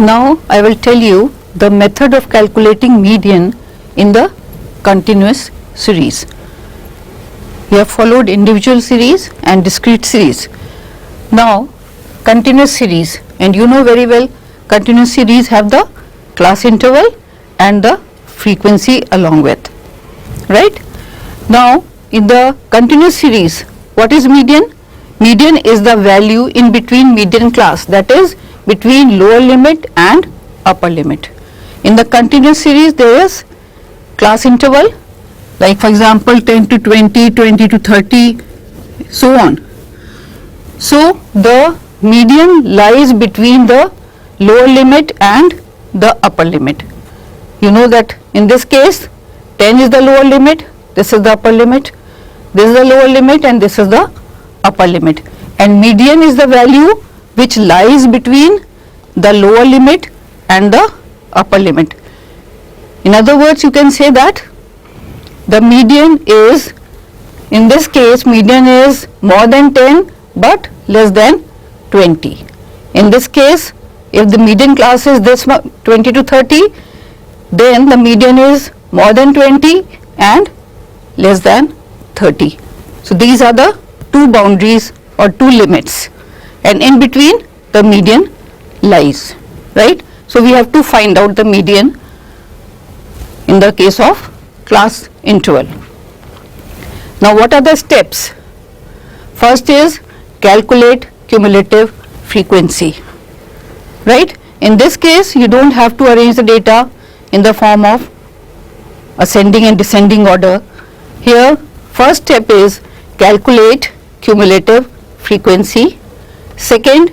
Now I will tell you the method of calculating median in the continuous series. We have followed individual series and discrete series. Now continuous series, and you know very well continuous series have the class interval and the frequency along with, right? Now in the continuous series, what is median? Median is the value in between median class, that is between lower limit and upper limit. In the continuous series there is class interval, like for example 10 to 20, 20 to 30, so on. So the median lies between the lower limit and the upper limit. You know that in this case 10 is the lower limit, this is the upper limit, this is the lower limit and this is the upper limit, and median is the value which lies between the lower limit and the upper limit. In other words, you can say that the median is, in this case median is more than 10 but less than 20. In this case, if the median class is this 20 to 30, then the median is more than 20 and less than 30. So these are the two boundaries or two limits, and in between the median lies, right? So we have to find out the median in the case of class interval. Now what are the steps? First is calculate cumulative frequency, right? In this case you don't have to arrange the data in the form of ascending and descending order. Here first step is calculate cumulative frequency. Second,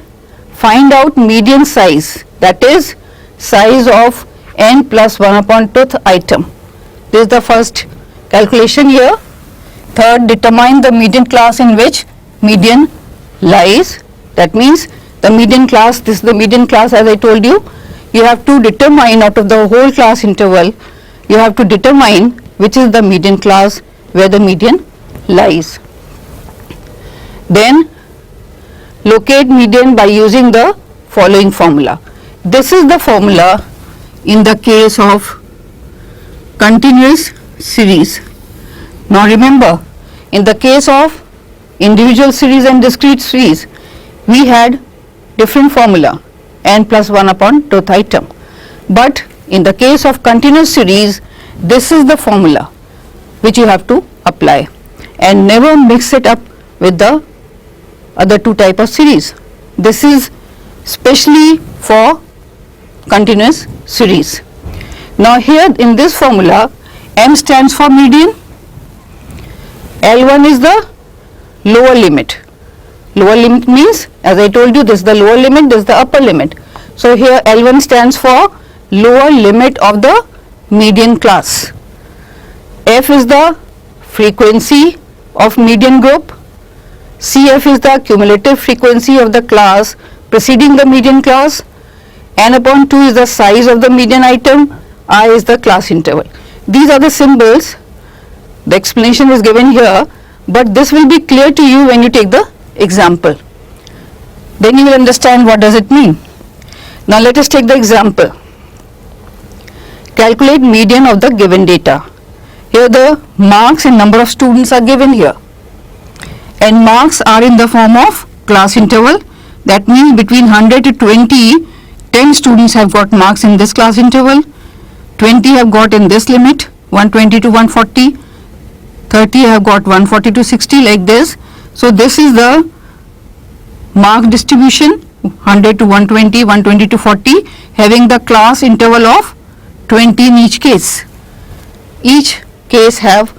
find out median size, that is size of n plus 1 upon 2th item. This is the first calculation here. Third, determine the median class in which median lies. That means the median class, this is the median class as I told you. You have to determine out of the whole class interval, you have to determine which is the median class where the median lies. Then locate median by using the following formula. This is the formula in the case of continuous series. Now remember, in the case of individual series and discrete series, we had different formula, n plus 1 upon 2th item. But in the case of continuous series, this is the formula which you have to apply, and never mix it up with the other two type of series. This is specially for continuous series. Now here in this formula, m stands for median, L1 is the lower limit. Lower limit means, as I told you, this is the lower limit, this is the upper limit. So here L1 stands for lower limit of the median class. F is the frequency of median group. CF is the cumulative frequency of the class preceding the median class. N upon 2 is the size of the median item. I is the class interval. These are the symbols. The explanation is given here, but this will be clear to you when you take the example. Then you will understand what does it mean. Now let us take the example. Calculate median of the given data. Here the marks and number of students are given here, and marks are in the form of class interval. That means between 100 to 20, 10 students have got marks in this class interval, 20 have got in this limit, 120 to 140, 30 have got 140 to 60, like this. So this is the mark distribution, 100 to 120, 120 to 40, having the class interval of 20 in each case. Each case have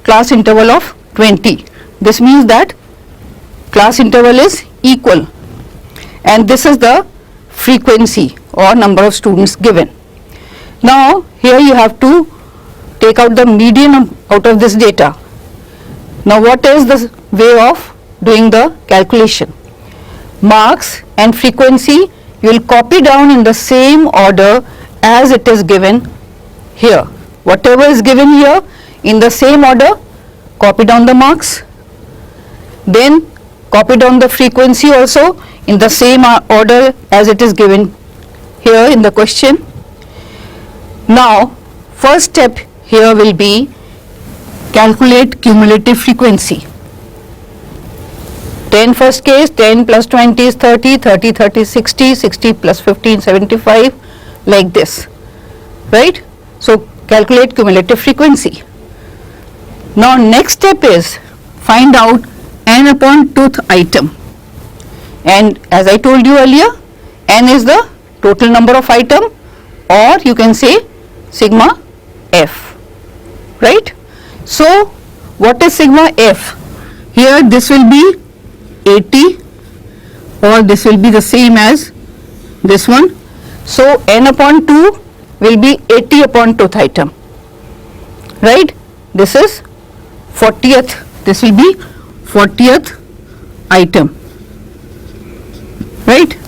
class interval of 20. This means that class interval is equal, and this is the frequency or number of students given. Now here you have to take out the median out of this data. Now what is the way of doing the calculation? Marks and frequency you will copy down in the same order as it is given here. Whatever is given here, in the same order copy down the marks, then copy down the frequency also in the same order as it is given here in the question. Now, first step here will be calculate cumulative frequency. 10 first case, 10 plus 20 is 30, 30, 30, 60, 60 plus 15, 75, like this, right? So, calculate cumulative frequency. Now, next step is find out n upon tooth item, and as I told you earlier, n is the total number of item, or you can say sigma f, right? So, what is sigma f? Here this will be 80, or this will be the same as this one. So, n upon 2 will be 80 upon tooth item, right? This is 40th, this will be 40th item, right?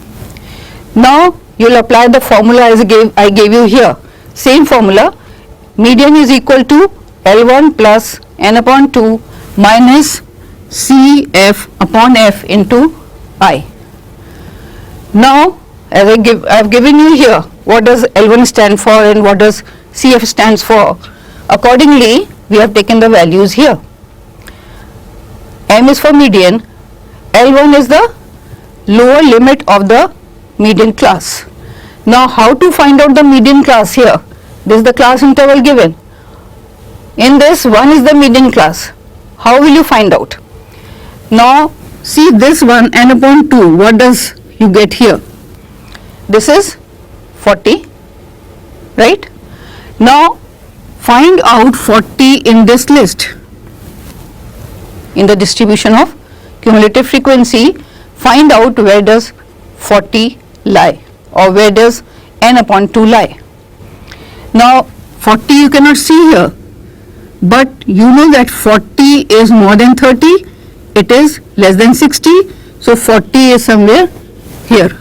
Now, you will apply the formula as I gave you here, same formula. Median is equal to L1 plus n upon 2 minus CF upon F into I. Now, as I have given you here, what does L1 stand for and what does CF stands for? Accordingly, we have taken the values here. M is for median, L1 is the lower limit of the median class. Now, how to find out the median class here? This is the class interval given. In this, 1 is the median class. How will you find out? Now, see this one, n upon 2, what does you get here? This is 40, right? Now, find out 40 in this list. In the distribution of cumulative frequency, find out where does 40 lie, or where does n upon 2 lie. Now, 40 you cannot see here, but you know that 40 is more than 30, it is less than 60, so 40 is somewhere here.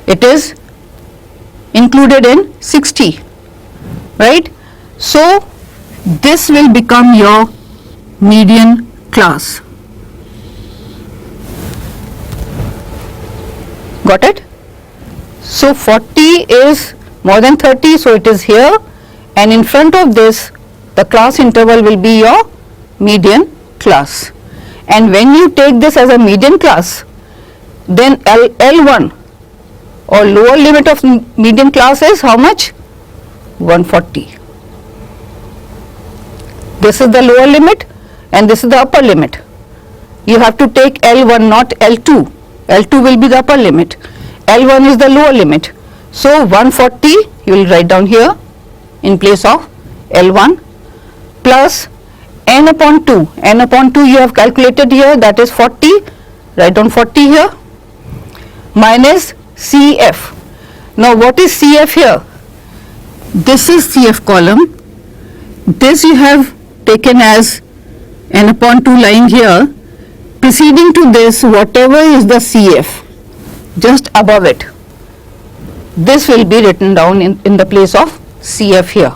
It is included in 60, right? So, this will become your median class. Got it? So, 40 is more than 30, so it is here, and in front of this the class interval will be your median class. And when you take this as a median class, then L1 or lower limit of median class is how much? 140. This is the lower limit and this is the upper limit. You have to take L1, not L2. L2 will be the upper limit. L1 is the lower limit. So, 140 you will write down here in place of L1 plus n upon 2. N upon 2 you have calculated here, that is 40. Write down 40 here, minus CF. Now, what is CF here? This is CF column. This you have taken as n upon 2 lying here. Preceding to this, whatever is the CF, just above it, this will be written down in the place of CF here.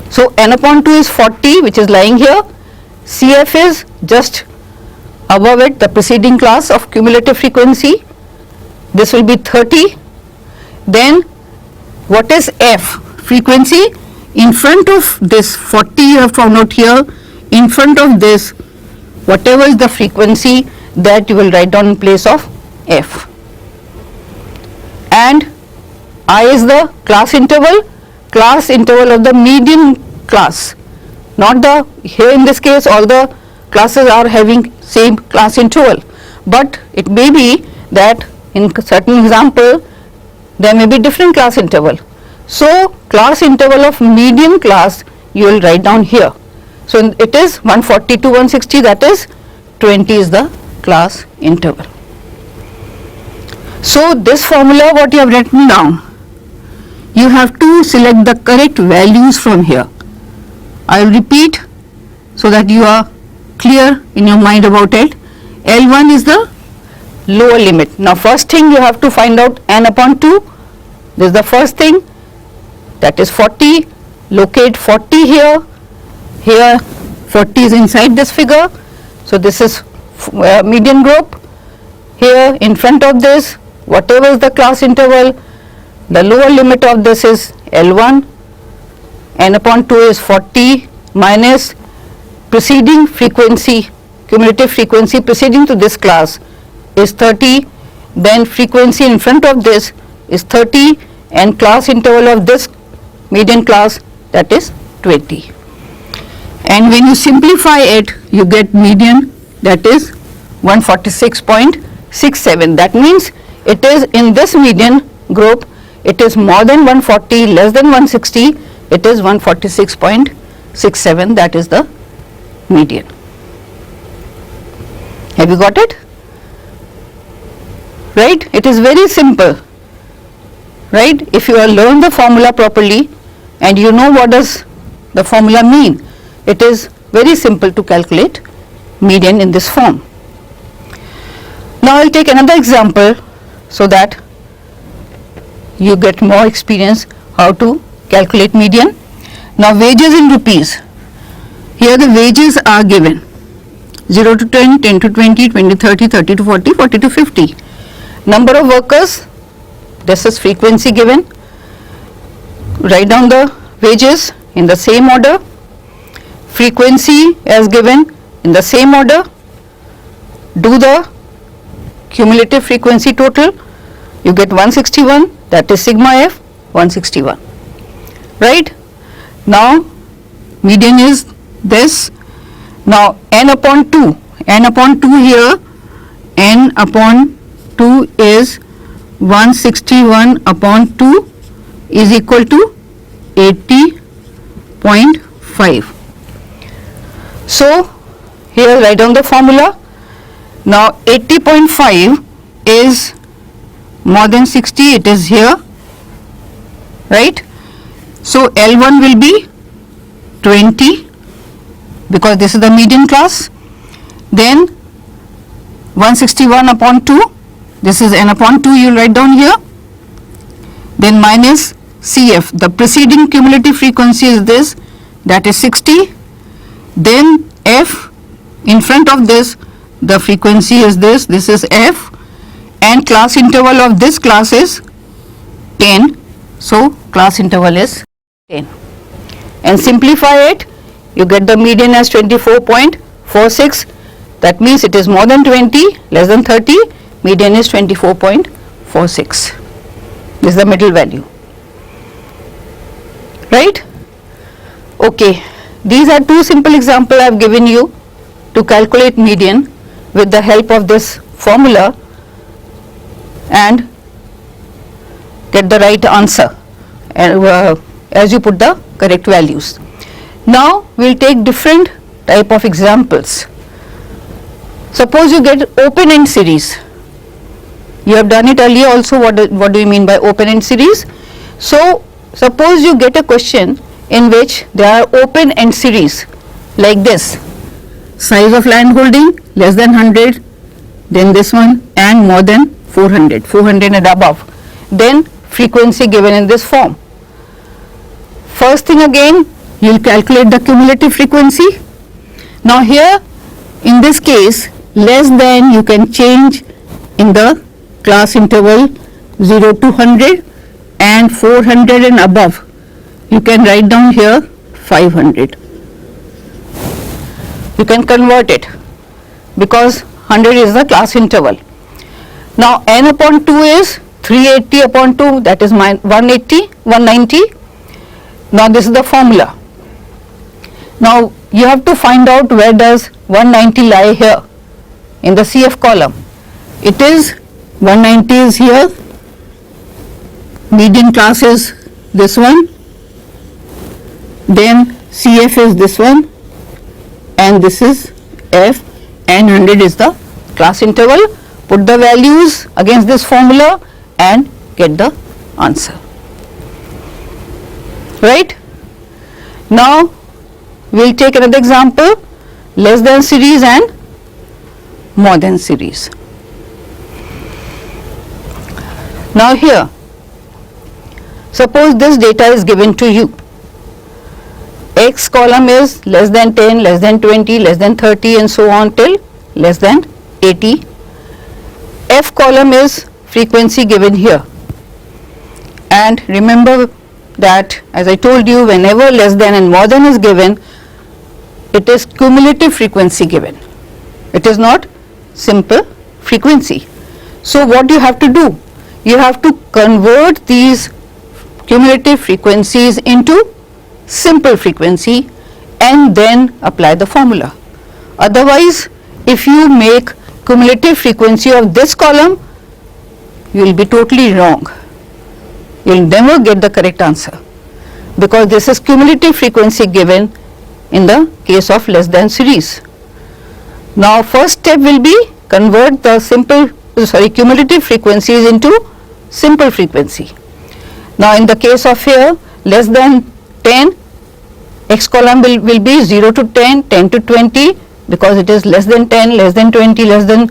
So, n upon 2 is 40, which is lying here. CF is just above it, the preceding class of cumulative frequency. This will be 30. Then, what is F? Frequency. In front of this 40 you have found out here, in front of this, whatever is the frequency, that you will write down in place of F. And I is the class interval of the median class, not the, here in this case all the classes are having same class interval, but it may be that in certain example there may be different class interval. So, class interval of median class you will write down here. So, it is 140 to 160, that is 20 is the class interval. So, this formula what you have written down, you have to select the correct values from here. I will repeat so that you are clear in your mind about it. L1 is the lower limit. Now, first thing you have to find out n upon 2. This is the first thing, that is 40. Locate 40 here. Here 40 is inside this figure. So, this is median group. Here in front of this, 40 is 40 here. Here in front of this, whatever is the frequency, that you will write down in place of F. And I is the class interval of the median class, not the, here in this case all the classes are having same class interval, but it may be that in certain example there may be different class interval. So, class interval of median class you will write down here. So, this is median group. Here in front of this whatever is the class interval, the lower limit of this is L1, n upon 2 is 40 minus preceding frequency, cumulative frequency preceding to this class is 30, then frequency in front of this is 30 and class interval of this median class, that is 20. And when you simplify it, you get median, that is 146.67. That means it is in this median group, it is more than 140, less than 160, it is 146.67, that is the median. Have you got it? Right? It is very simple. Right? If you have learned the formula properly and you know what does the formula mean, it is very simple to calculate median in this form. Now I will take another example so that you get more experience how to calculate median. Now wages in rupees. Here the wages are given 0 to 10, 10 to 20, 20 to 30, 30 to 40, 40 to 50. Number of workers, this is frequency given. Write down the wages in the same order. Frequency as given in the same order. Do the cumulative frequency total. You get 161, that is sigma f 161. Right? Now median is this. Now n upon 2 here, n upon 2 is 161 upon 2 is equal to 80.5. So here write down the formula. Now 80.5 is more than 60, it is here, right? So L1 will be 20 because this is the median class. Then 161 upon 2, this is n upon 2, you will write down here. Then minus CF, the preceding cumulative frequency is this, that is 60. Then F, in front of this, the frequency is this is F, and class interval of this class is 10. So class interval is 10. And simplify it, you get the median as 24.46. That means it is more than 20, less than 30, median is 24.46. This is the middle value. Right? Okay. These are two simple examples I have given you to calculate median with the help of this formula and get the right answer as you put the correct values. Now we will take different type of examples. Suppose you get open-end series. You have done it earlier also. What do you mean by open-end series? So suppose you get a question in which there are open-end series like this. Size of land holding less than 100, then this one, and more than 400 and above. Then frequency given in this form. First thing again, you will calculate the cumulative frequency. Now here in this case, less than you can change in the class interval 0 to 100, and 400 and above you can write down here 500. You can convert it because 100 is the class interval. Now n upon 2 is 380 upon 2, that is 190. Now this is the formula. Now you have to find out where does 190 lie here in the CF column. It is 190 is here, median class is this one, then CF is this one, and this is F, and 100 is the class interval. Put the values against this formula and get the answer. Right? Now we will take another example, less than series and more than series. Now here, suppose this data is given to you. X column is less than 10, less than 20, less than 30 and so on till less than 80. F column is frequency given here. And remember that, as I told you, whenever less than and more than is given, it is cumulative frequency given. It is not simple frequency. So what you have to do? You have to convert these cumulative frequencies into simple frequency and then apply the formula. Otherwise, if you make cumulative frequency of this column, you will be totally wrong. You will never get the correct answer, because this is cumulative frequency given in the case of less than series. Now first step will be convert the cumulative frequencies into simple frequency. Now in the case of here less than 10, x column will be 0 to 10, 10 to 20, because it is less than 10, less than 20, less than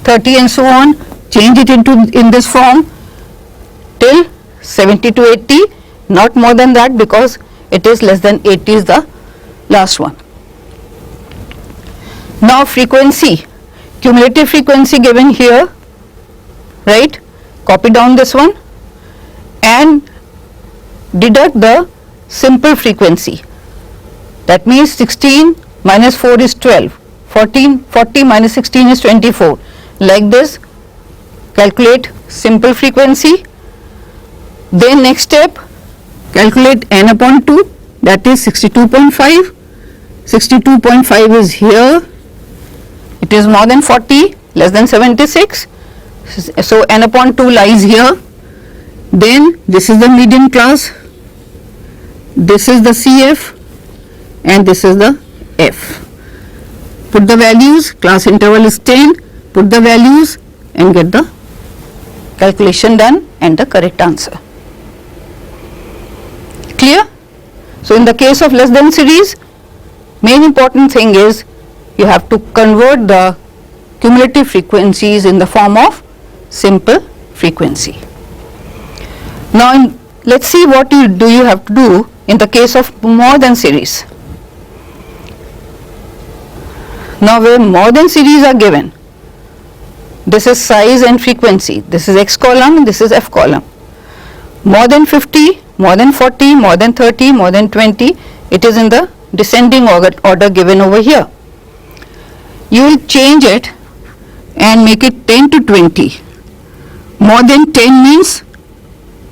30 and so on. Change it in this form till 70 to 80, not more than that, because it is less than 80 is the last one. Now frequency, cumulative frequency given here, right? Copy down this one and deduct the simple frequency. That means 16 minus 4 is 12, 40 minus 16 is 24. Like this, calculate simple frequency. Then next step, calculate n upon 2, that is 62.5. 62.5 is here. It is more than 40, less than 76. So n upon 2 lies here. Then this is the median class, this is the CF, and this is the F. Put the values, class interval is 10, put the values and get the calculation done and the correct answer. Clear? So in the case of less than series, main important thing is you have to convert the cumulative frequencies in the form of simple frequency. Now let's see what you have to do in the case of more than series. Now where more than series are given, this is size and frequency, this is x column, this is f column. More than 50, more than 40, more than 30, more than 20, it is in the descending order given over here. You will change it and make it 10 to 20. More than 10 means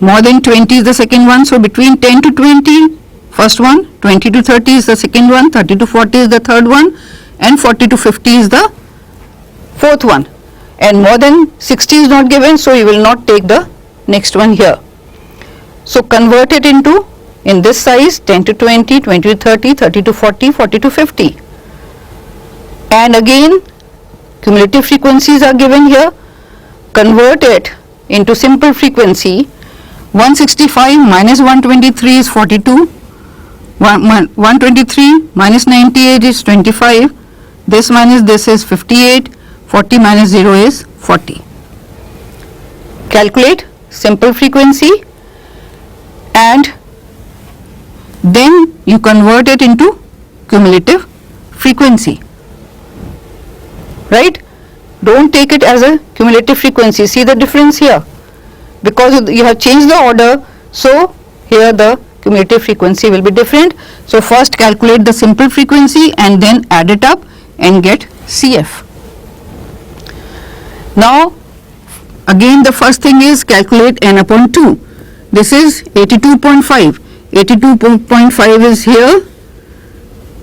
more than 20 is the second one, so between 10 to 20 first one, 20 to 30 is the second one, 30 to 40 is the third one, and 40 to 50 is the fourth one. And more than 60 is not given, so you will not take the next one here. So convert it into, in this size, 10 to 20, 20 to 30, 30 to 40, 40 to 50. And again cumulative frequencies are given here. Convert it into simple frequency. 165 minus 123 is 42. 123 minus 98 is 25. This minus this is 58. 40 minus 0 is 40. Calculate simple frequency and then you convert it into cumulative frequency. Right? Don't take it as a cumulative frequency. See the difference here? Because you have changed the order, so here the cumulative frequency will be different. So first calculate the simple frequency and then add it up and get CF. Now again the first thing is calculate n upon 2. This is 82.5. 82.5 is here.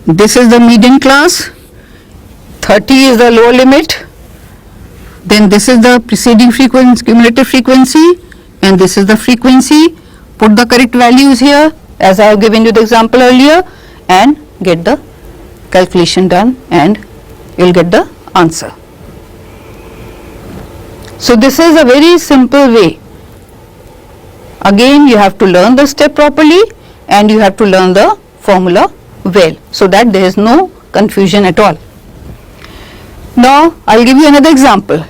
This is the median class. 30 is the lower limit. Then this is the preceding frequency, cumulative frequency, and this is the frequency. Put the correct values here as I have given you the example earlier and get the calculation done and you will get the answer. So this is a very simple way. Again you have to learn the step properly and you have to learn the formula well, so that there is no confusion at all. Now I will give you another example.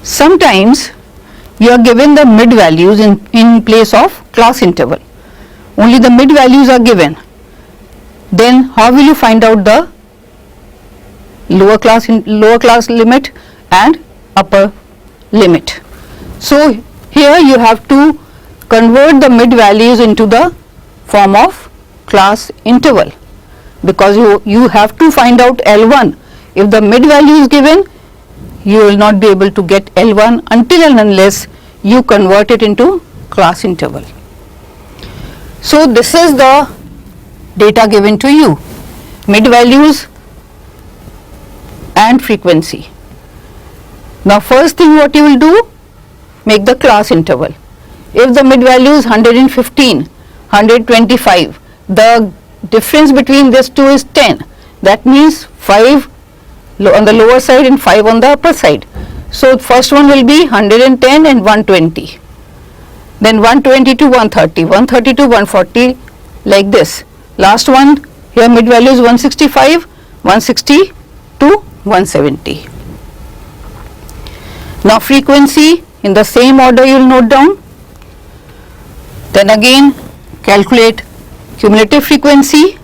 Sometimes you are given the mid values in place of class interval. Only the mid values are given. Then how will you find out the lower class limit and upper limit. So here you have to convert the mid values into the form of class interval, because you have to find out L1. If the mid value is given, you will not be able to get L1 until and unless you convert it into class interval. So this is the data given to you, mid values and frequency. Now first thing what you will do, make the class interval. If the mid value is 115, 125, the difference between these two is 10. That means 5 on the lower side and 5 on the upper side. So first one will be 110 and 120. Then 120 to 130, 130 to 140, like this. Last one, here mid value is 165, 160 to 170. Now frequency in the same order you will note down. Then again calculate cumulative frequency.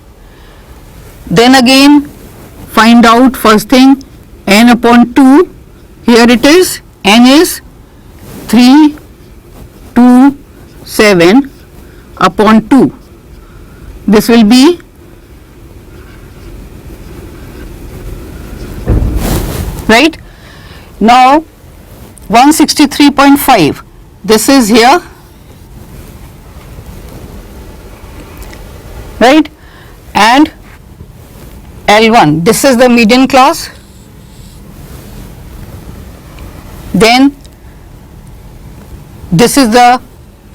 Then again find out first thing n upon 2. Here it is, n is 327 upon 2. This will be right. Now 163.5, this is here, right, and L1, this is the median class. Then this is the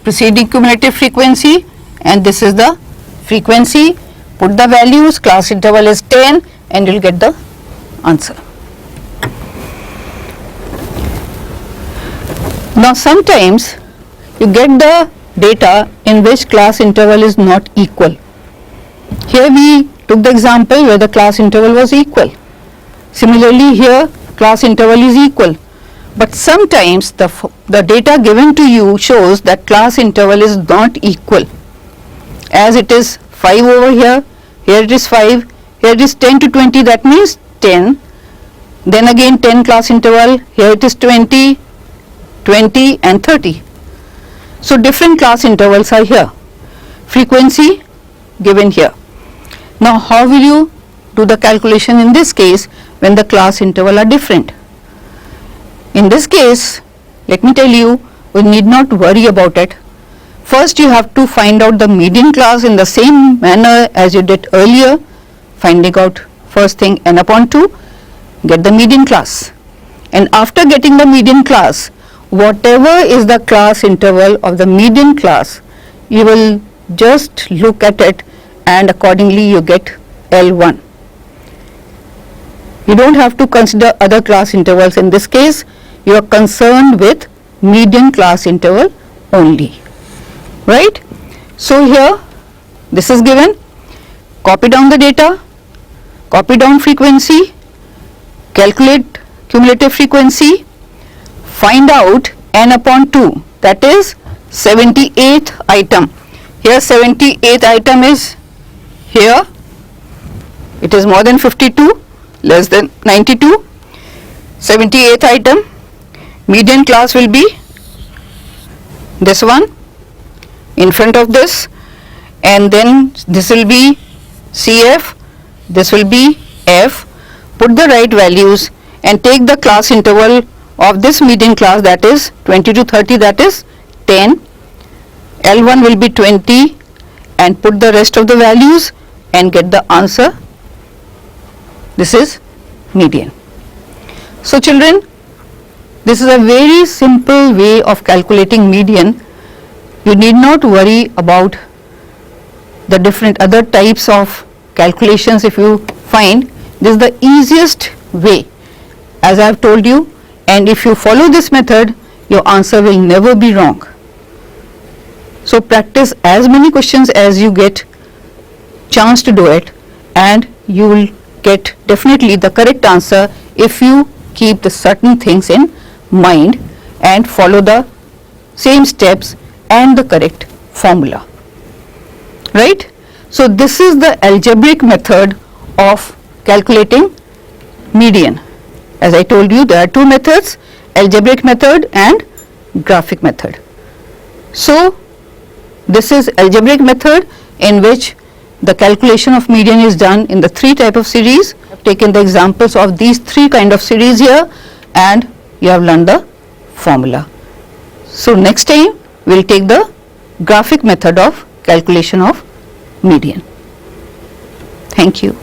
preceding cumulative frequency and this is the frequency. Put the values, class interval is 10 and you will get the answer. Now sometimes you get the data in which class interval is not equal. Here we took the example where the class interval was equal. Similarly here class interval is equal. But sometimes the data given to you shows that class interval is not equal. As it is 5 over here, here it is 5, here it is 10 to 20, that means 10. Then again 10 class interval, here it is 20, 20 and 30. So different class intervals are here. Frequency given here. Now how will you do the calculation in this case when the class interval are different? In this case, let me tell you, we need not worry about it. First you have to find out the median class in the same manner as you did earlier, finding out first thing n upon 2, get the median class. And after getting the median class, whatever is the class interval of the median class, you will just look at it and accordingly you get L1. You don't have to consider other class intervals. In this case, you are concerned with median class interval only, right? So here this is given, copy down the data, copy down frequency, calculate cumulative frequency, find out n upon 2, that is 78th item. Here 78th item is here, it is more than 52, less than 92, 78th item, median class will be this one in front of this, and then this will be CF, this will be F. Put the right values and take the class interval of this median class, that is 20 to 30, that is 10. L1 will be 20 and put the rest of the values and get the answer. This is median. So children, this is a very simple way of calculating median. You need not worry about the different other types of calculations. If you find this is the easiest way, as I have told you, and if you follow this method, your answer will never be wrong. So practice as many questions as you get chance to do it, and you will get definitely the correct answer if you keep the certain things in mind and follow the same steps and the correct formula, right? So this is the algebraic method of calculating median. As I told you, there are two methods, algebraic method and graphic method. So, this is algebraic method in which the calculation of median is done in the 3 type of series. I have taken the examples of these 3 kind of series here and you have learned the formula. So, next time we will take the graphic method of calculation of median. Thank you.